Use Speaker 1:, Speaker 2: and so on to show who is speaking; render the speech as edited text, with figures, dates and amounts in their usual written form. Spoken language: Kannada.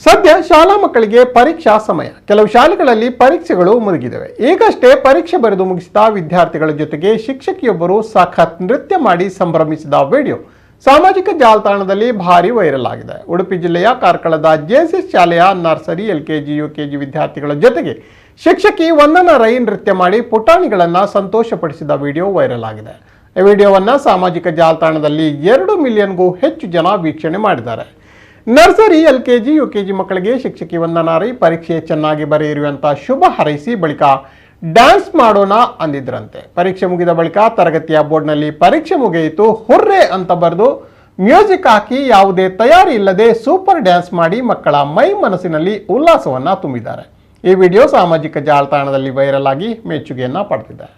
Speaker 1: ಸದ್ಯ ಶಾಲಾ ಮಕ್ಕಳಿಗೆ ಪರೀಕ್ಷಾ ಸಮಯ. ಕೆಲವು ಶಾಲೆಗಳಲ್ಲಿ ಪರೀಕ್ಷೆಗಳು ಮುಗಿದಿವೆ. ಈಗಷ್ಟೇ ಪರೀಕ್ಷೆ ಬರೆದು ಮುಗಿಸಿದ ವಿದ್ಯಾರ್ಥಿಗಳ ಜೊತೆಗೆ ಶಿಕ್ಷಕಿಯೊಬ್ಬರು ಸಖತ್ ನೃತ್ಯ ಮಾಡಿ ಸಂಭ್ರಮಿಸಿದ ವಿಡಿಯೋ ಸಾಮಾಜಿಕ ಜಾಲತಾಣದಲ್ಲಿ ಭಾರಿ ವೈರಲ್ ಆಗಿದೆ. ಉಡುಪಿ ಜಿಲ್ಲೆಯ ಕಾರ್ಕಳದ ಜೆಎಸ್ಎಸ್ ಶಾಲೆಯ ನರ್ಸರಿ, ಎಲ್ಕೆಜಿ, ಯುಕೆಜಿ ವಿದ್ಯಾರ್ಥಿಗಳ ಜೊತೆಗೆ ಶಿಕ್ಷಕಿ ವಂದನಾ ರೈ ನೃತ್ಯ ಮಾಡಿ ಪುಟಾಣಿಗಳನ್ನು ಸಂತೋಷಪಡಿಸಿದ ವಿಡಿಯೋ ವೈರಲ್ ಆಗಿದೆ. ಈ ವಿಡಿಯೋವನ್ನು ಸಾಮಾಜಿಕ ಜಾಲತಾಣದಲ್ಲಿ 2 ಮಿಲಿಯನ್ಗೂ ಹೆಚ್ಚು ಜನ ವೀಕ್ಷಣೆ ಮಾಡಿದ್ದಾರೆ. ನರ್ಸರಿ, ಎಲ್ಕೆಜಿ, ಯುಕೆಜಿ ಮಕ್ಕಳಿಗೆ ಶಿಕ್ಷಕಿ ವಂದನಾ ರೈ ಪರೀಕ್ಷೆ ಚೆನ್ನಾಗಿ ಬರೆಯಿರುವಂತ ಶುಭ ಹಾರೈಸಿ ಬಳಿಕ ಡ್ಯಾನ್ಸ್ ಮಾಡೋಣ ಅಂದಿದ್ರಂತೆ. ಪರೀಕ್ಷೆ ಮುಗಿದ ಬಳಿಕ ತರಗತಿಯ ಬೋರ್ಡ್ನಲ್ಲಿ ಪರೀಕ್ಷೆ ಮುಗಿಯಿತು, ಹುರ್ರೆ ಅಂತ ಬರೆದು ಮ್ಯೂಸಿಕ್ ಹಾಕಿ ಯಾವುದೇ ತಯಾರಿ ಇಲ್ಲದೆ ಸೂಪರ್ ಡ್ಯಾನ್ಸ್ ಮಾಡಿ ಮಕ್ಕಳ ಮೈ ಮನಸ್ಸಿನಲ್ಲಿ ಉಲ್ಲಾಸವನ್ನ ತುಂಬಿದ್ದಾರೆ. ಈ ವಿಡಿಯೋ ಸಾಮಾಜಿಕ ಜಾಲತಾಣದಲ್ಲಿ ವೈರಲ್ ಆಗಿ ಮೆಚ್ಚುಗೆಯನ್ನ ಪಡೆದಿದೆ.